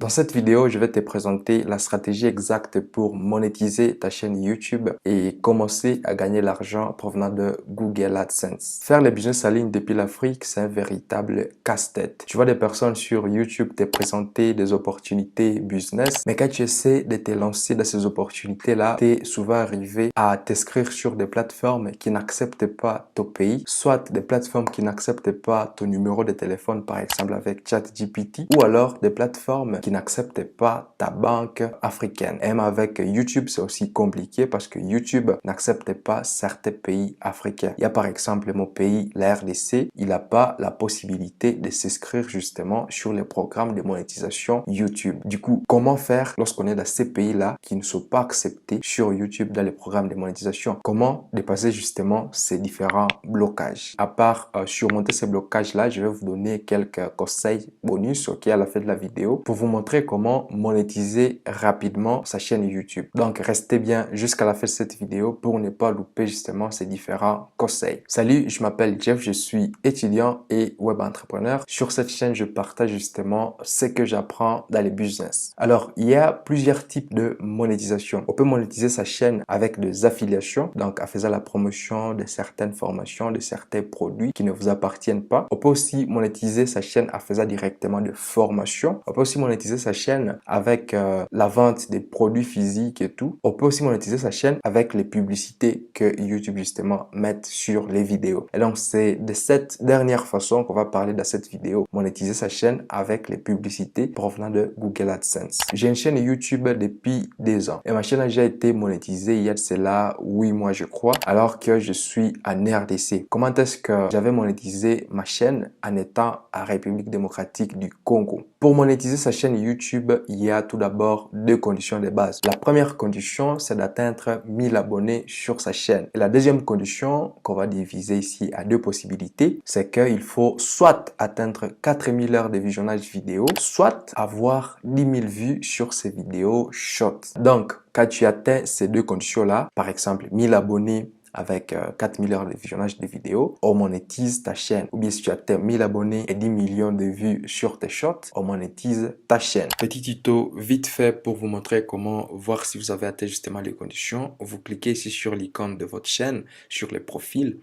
Dans cette vidéo, je vais te présenter la stratégie exacte pour monétiser ta chaîne YouTube et commencer à gagner l'argent provenant de Google AdSense. Faire les business en ligne depuis l'Afrique, c'est un véritable casse-tête. Tu vois des personnes sur YouTube te présenter des opportunités business, mais quand tu essaies de te lancer dans ces opportunités-là, tu es souvent arrivé à t'inscrire sur des plateformes qui n'acceptent pas ton pays, soit des plateformes qui n'acceptent pas ton numéro de téléphone, par exemple avec ChatGPT, ou alors des plateformes qui n'acceptent pas ta banque africaine. Et même avec YouTube, c'est aussi compliqué parce que YouTube n'accepte pas certains pays africains. Il y a par exemple mon pays, la RDC, il n'a pas la possibilité de s'inscrire justement sur les programmes de monétisation YouTube. Du coup, comment faire lorsqu'on est dans ces pays-là qui ne sont pas acceptés sur YouTube dans les programmes de monétisation? Comment dépasser justement ces différents blocages? À part surmonter ces blocages-là, je vais vous donner quelques conseils bonus à la fin de la vidéo pour vous montrer comment monétiser rapidement sa chaîne YouTube. Donc, restez bien jusqu'à la fin de cette vidéo pour ne pas louper justement ces différents conseils. Salut, je m'appelle Jeff, je suis étudiant et web entrepreneur. Sur cette chaîne, je partage justement ce que j'apprends dans les business. Alors, il y a plusieurs types de monétisation. On peut monétiser sa chaîne avec des affiliations, donc en faisant la promotion de certaines formations, de certains produits qui ne vous appartiennent pas. On peut aussi monétiser sa chaîne en faisant directement de formations. On peut aussi monétiser sa chaîne avec la vente des produits physiques et tout. On peut aussi monétiser sa chaîne avec les publicités que YouTube justement met sur les vidéos. Et donc, c'est de cette dernière façon qu'on va parler dans cette vidéo. Monétiser sa chaîne avec les publicités provenant de Google AdSense. J'ai une chaîne YouTube depuis 2 ans et ma chaîne a déjà été monétisée il y a de cela 8 mois je crois, alors que je suis en RDC. Comment est-ce que j'avais monétisé ma chaîne en étant en République démocratique du Congo? Pour monétiser sa chaîne YouTube, il y a tout d'abord 2 conditions de base. La première condition, c'est d'atteindre 1000 abonnés sur sa chaîne. Et la deuxième condition, qu'on va diviser ici à 2 possibilités, c'est qu'il faut soit atteindre 4000 heures de visionnage vidéo, soit avoir 10 000 vues sur ces vidéos short. Donc, quand tu atteins ces 2 conditions-là, par exemple 1000 abonnés avec 4000 heures de visionnage de vidéos, on monétise ta chaîne. Ou bien si tu atteins 1000 abonnés et 10 millions de vues sur tes shorts, on monétise ta chaîne. Petit tuto vite fait pour vous montrer comment voir si vous avez atteint justement les conditions. Vous cliquez ici sur l'icône de votre chaîne, sur les profils.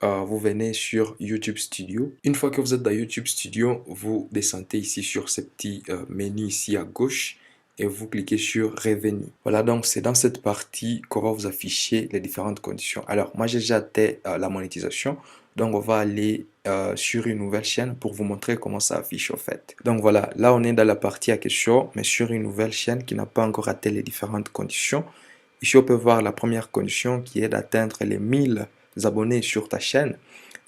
Vous venez sur YouTube Studio. Une fois que vous êtes dans YouTube Studio, vous descendez ici sur ce petit menu ici à gauche et vous cliquez sur Revenu. Voilà, donc c'est dans cette partie qu'on va vous afficher les différentes conditions. Alors, moi j'ai déjà atteint la monétisation, donc on va aller sur une nouvelle chaîne pour vous montrer comment ça affiche au fait. Donc voilà, là on est dans la partie à question, mais sur une nouvelle chaîne qui n'a pas encore atteint les différentes conditions. Ici on peut voir la première condition qui est d'atteindre les 1000 abonnés sur ta chaîne.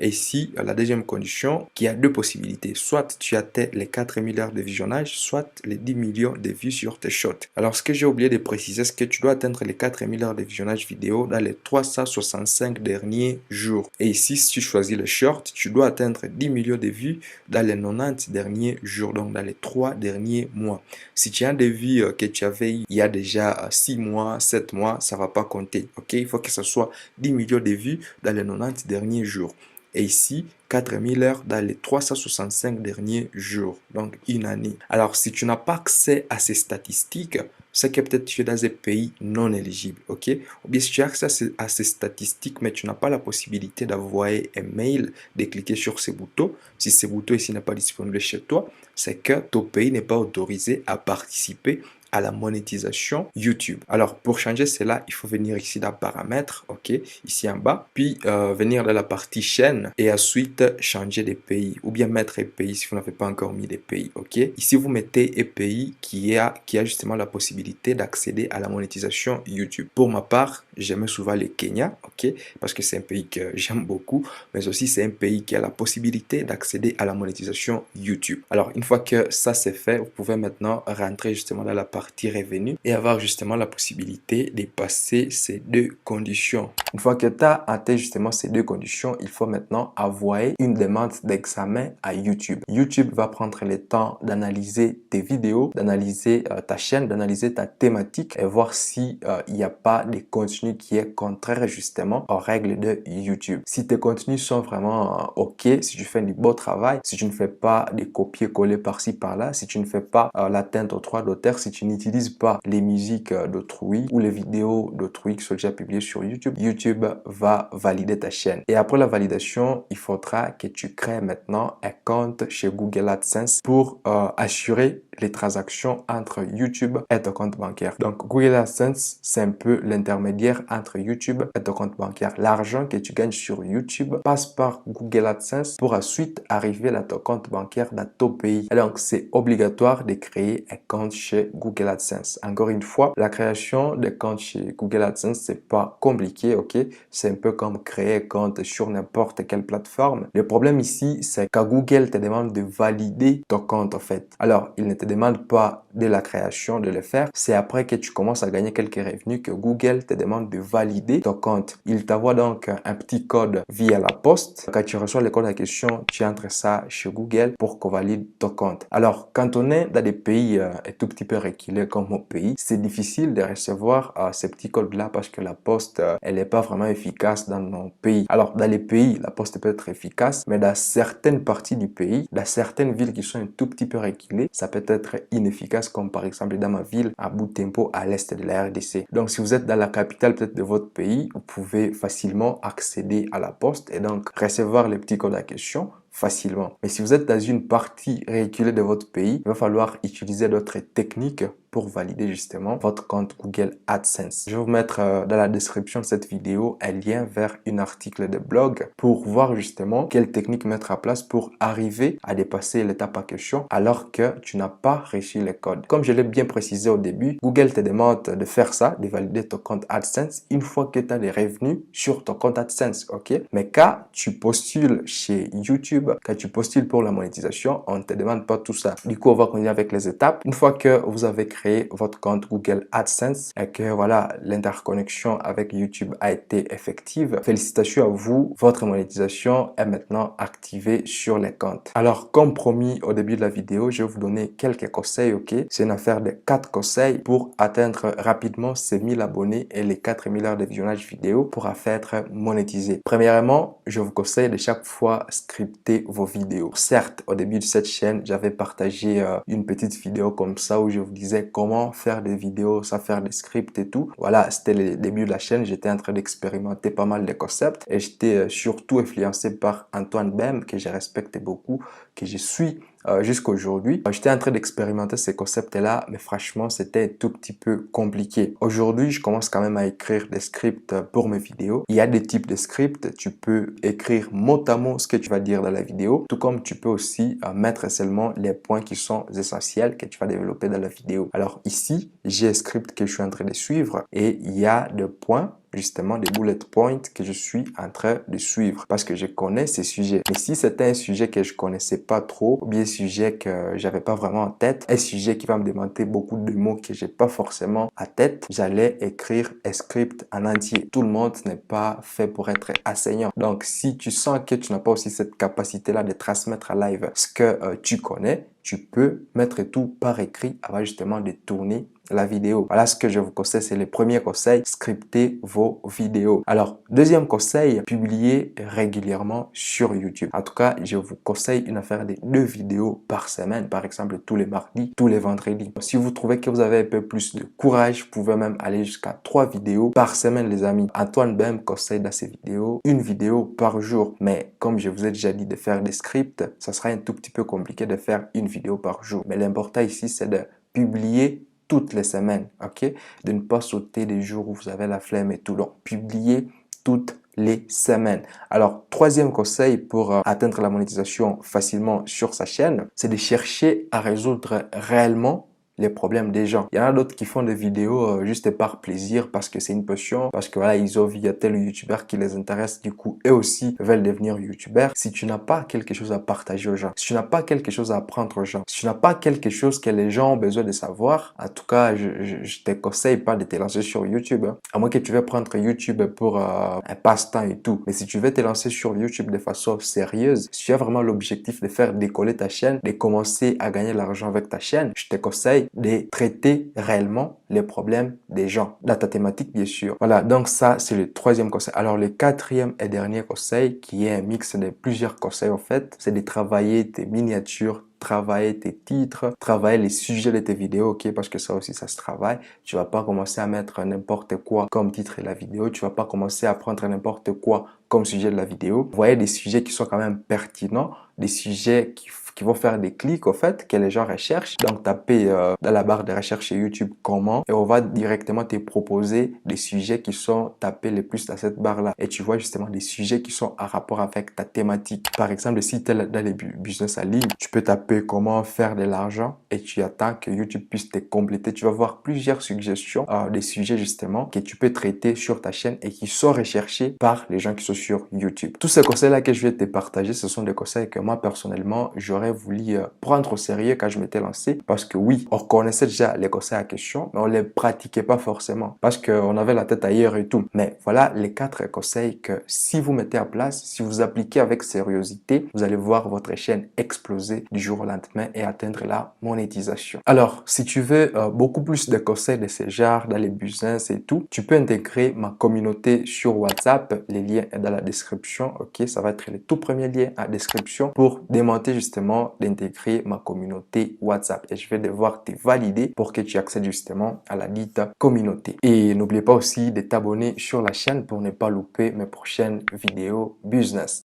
Et ici, la deuxième condition, qui a 2 possibilités. Soit tu atteins les 4000 heures de visionnage, soit les 10 millions de vues sur tes shorts. Alors, ce que j'ai oublié de préciser, c'est que tu dois atteindre les 4000 heures de visionnage vidéo dans les 365 derniers jours. Et ici, si tu choisis le short, tu dois atteindre 10 millions de vues dans les 90 derniers jours, donc dans les 3 derniers mois. Si tu as des vues que tu avais il y a déjà 6 mois, 7 mois, ça ne va pas compter. Ok, il faut que ce soit 10 millions de vues dans les 90 derniers jours. Et ici, 4000 heures dans les 365 derniers jours, donc une année. Alors, si tu n'as pas accès à ces statistiques, c'est que peut-être tu es dans un pays non éligible, ok? Ou bien si tu as accès à ces statistiques, mais tu n'as pas la possibilité d'envoyer un mail, de cliquer sur ces boutons. Si ces boutons ici n'est pas disponible chez toi, c'est que ton pays n'est pas autorisé à participer à la monétisation YouTube. Alors, pour changer cela, il faut venir ici dans paramètres, ok, ici en bas, puis venir dans la partie chaîne et ensuite changer des pays ou bien mettre un pays si vous n'avez pas encore mis des pays, ok. Ici, vous mettez un pays qui a justement la possibilité d'accéder à la monétisation YouTube. Pour ma part, j'aime souvent le Kenya, ok, parce que c'est un pays que j'aime beaucoup, mais aussi c'est un pays qui a la possibilité d'accéder à la monétisation YouTube. Alors, une fois que ça c'est fait, vous pouvez maintenant rentrer justement dans la partie partie revenu et avoir justement la possibilité de passer ces deux conditions. Une fois que tu as atteint justement ces deux conditions, il faut maintenant envoyer une demande d'examen à YouTube. YouTube va prendre le temps d'analyser tes vidéos, d'analyser ta chaîne, d'analyser ta thématique et voir si il n'y a pas de contenu qui est contraire justement aux règles de YouTube. Si tes contenus sont vraiment OK, si tu fais du beau travail, si tu ne fais pas des copier-coller par-ci par-là, si tu ne fais pas l'atteinte aux droits d'auteur, si tu n'utilises pas les musiques d'autrui ou les vidéos d'autrui qui sont déjà publiées sur YouTube, YouTube va valider ta chaîne. Et après la validation, il faudra que tu crées maintenant un compte chez Google AdSense pour assurer les transactions entre YouTube et ton compte bancaire. Donc Google AdSense, c'est un peu l'intermédiaire entre YouTube et ton compte bancaire. L'argent que tu gagnes sur YouTube passe par Google AdSense pour ensuite arriver à ton compte bancaire dans ton pays. Et donc c'est obligatoire de créer un compte chez Google AdSense. Encore une fois, la création de compte chez Google AdSense, c'est pas compliqué, ok? C'est un peu comme créer un compte sur n'importe quelle plateforme. Le problème ici, c'est que Google te demande de valider ton compte en fait. Alors, il ne te demande pas de la création de le faire. C'est après que tu commences à gagner quelques revenus que Google te demande de valider ton compte. Il t'envoie donc un petit code via la poste. Quand tu reçois le code en question, tu entres ça chez Google pour qu'on valide ton compte. Alors, quand on est dans des pays un tout petit peu reculés comme mon pays, c'est difficile de recevoir ces petits codes-là parce que la poste, elle n'est pas vraiment efficace dans nos pays. Alors, dans les pays, la poste peut être efficace, mais dans certaines parties du pays, dans certaines villes qui sont un tout petit peu reculées, ça peut être inefficace, comme par exemple dans ma ville, à Butembo, à l'est de la RDC. Donc, si vous êtes dans la capitale peut-être de votre pays, vous pouvez facilement accéder à la poste et donc recevoir les petits codes en question facilement. Mais si vous êtes dans une partie reculée de votre pays, il va falloir utiliser d'autres techniques pour valider justement votre compte Google AdSense. Je vais vous mettre dans la description de cette vidéo un lien vers un article de blog pour voir justement quelle technique mettre en place pour arriver à dépasser l'étape en question alors que tu n'as pas reçu le code. Comme je l'ai bien précisé au début, Google te demande de faire ça, de valider ton compte AdSense une fois que tu as des revenus sur ton compte AdSense, ok? Mais quand tu postules chez YouTube, quand tu postules pour la monétisation, on ne te demande pas tout ça. Du coup, on va continuer avec les étapes. Une fois que vous avez créé votre compte Google AdSense et que voilà, l'interconnexion avec YouTube a été effective, félicitations à vous, votre monétisation est maintenant activée sur les comptes. Alors, comme promis au début de la vidéo, je vais vous donner quelques conseils, ok? C'est une affaire de 4 conseils pour atteindre rapidement ces 1000 abonnés et les 4 000 heures de visionnage vidéo pour être monétisé. Premièrement, je vous conseille de chaque fois scripter vos vidéos. Certes, au début de cette chaîne, j'avais partagé une petite vidéo comme ça où je vous disais comment faire des vidéos sans faire des scripts et tout. Voilà, c'était le début de la chaîne. J'étais en train d'expérimenter pas mal de concepts et j'étais surtout influencé par Antoine Bem, que je respecte beaucoup, que je suis jusqu'à aujourd'hui. J'étais en train d'expérimenter ces concepts-là, mais franchement, c'était un tout petit peu compliqué. Aujourd'hui, je commence quand même à écrire des scripts pour mes vidéos. Il y a des types de scripts. Tu peux écrire mot à mot ce que tu vas dire dans la vidéo, tout comme tu peux aussi mettre seulement les points qui sont essentiels que tu vas développer dans la vidéo. Alors ici, j'ai un script que je suis en train de suivre et il y a des points, justement des bullet points que je suis en train de suivre parce que je connais ces sujets. Mais si c'était un sujet que je connaissais pas trop ou bien un sujet que j'avais pas vraiment en tête, un sujet qui va me demander beaucoup de mots que j'ai pas forcément à tête, j'allais écrire un script en entier. Tout le monde n'est pas fait pour être enseignant. Donc si tu sens que tu n'as pas aussi cette capacité-là de transmettre à live ce que tu connais, tu peux mettre tout par écrit avant justement de tourner la vidéo. Voilà ce que je vous conseille, c'est le premier conseil, scriptez vos vidéos. Alors, deuxième conseil, publiez régulièrement sur YouTube. En tout cas, je vous conseille une affaire de 2 vidéos par semaine, par exemple tous les mardis, tous les vendredis. Si vous trouvez que vous avez un peu plus de courage, vous pouvez même aller jusqu'à 3 vidéos par semaine, les amis. Antoine Bem conseille dans ses vidéos une vidéo par jour. Mais comme je vous ai déjà dit de faire des scripts, ça sera un tout petit peu compliqué de faire une vidéo par jour. Mais l'important ici, c'est de publier toutes les semaines, ok? De ne pas sauter des jours où vous avez la flemme et tout. Donc, publiez toutes les semaines. Alors, troisième conseil pour atteindre la monétisation facilement sur sa chaîne, c'est de chercher à résoudre réellement les problèmes des gens. Il y en a d'autres qui font des vidéos juste par plaisir, parce que c'est une passion, parce que voilà, ils ont vu il y a tel youtubeur qui les intéresse, du coup eux aussi veulent devenir youtubeurs. Si tu n'as pas quelque chose à partager aux gens, si tu n'as pas quelque chose à apprendre aux gens, si tu n'as pas quelque chose que les gens ont besoin de savoir, en tout cas je te conseille pas de te lancer sur YouTube, hein. À moins que tu veux prendre YouTube pour un passe-temps et tout. Mais si tu veux te lancer sur YouTube de façon sérieuse, si tu as vraiment l'objectif de faire décoller ta chaîne, de commencer à gagner l'argent avec ta chaîne, je te conseille de traiter réellement les problèmes des gens, dans ta thématique bien sûr. Voilà, donc ça c'est le troisième conseil. Alors le quatrième et dernier conseil, qui est un mix de plusieurs conseils en fait, c'est de travailler tes miniatures, travailler tes titres, travailler les sujets de tes vidéos, ok, parce que ça aussi ça se travaille. Tu vas pas commencer à mettre n'importe quoi comme titre de la vidéo, tu vas pas commencer à prendre n'importe quoi comme sujet de la vidéo. Voyez des sujets qui sont quand même pertinents, des sujets qui vont faire des clics au fait, que les gens recherchent. Donc tapez dans la barre de recherche chez YouTube comment, et on va directement te proposer des sujets qui sont tapés le plus dans cette barre là, et tu vois justement des sujets qui sont en rapport avec ta thématique. Par exemple, si tu es dans les business en ligne, tu peux taper comment faire de l'argent et tu attends que YouTube puisse te compléter. Tu vas voir plusieurs suggestions des sujets justement que tu peux traiter sur ta chaîne et qui sont recherchés par les gens qui sont sur YouTube. Tous ces conseils là que je vais te partager, ce sont des conseils que moi personnellement j'aurais voulu prendre au sérieux quand je m'étais lancé, parce que oui, on connaissait déjà les conseils à question, mais on les pratiquait pas forcément parce qu'on avait la tête ailleurs et tout. Mais voilà les 4 conseils que si vous mettez en place, si vous appliquez avec sérieuxité, vous allez voir votre chaîne exploser du jour au lendemain et atteindre la monétisation. Alors, si tu veux beaucoup plus de conseils de ce genre dans les business et tout, tu peux intégrer ma communauté sur WhatsApp. Les liens sont dans la description. Ok, ça va être le tout premier lien en description pour demander justement d'intégrer ma communauté WhatsApp. Et je vais devoir te valider pour que tu accèdes justement à la dite communauté. Et n'oublie pas aussi de t'abonner sur la chaîne pour ne pas louper mes prochaines vidéos business.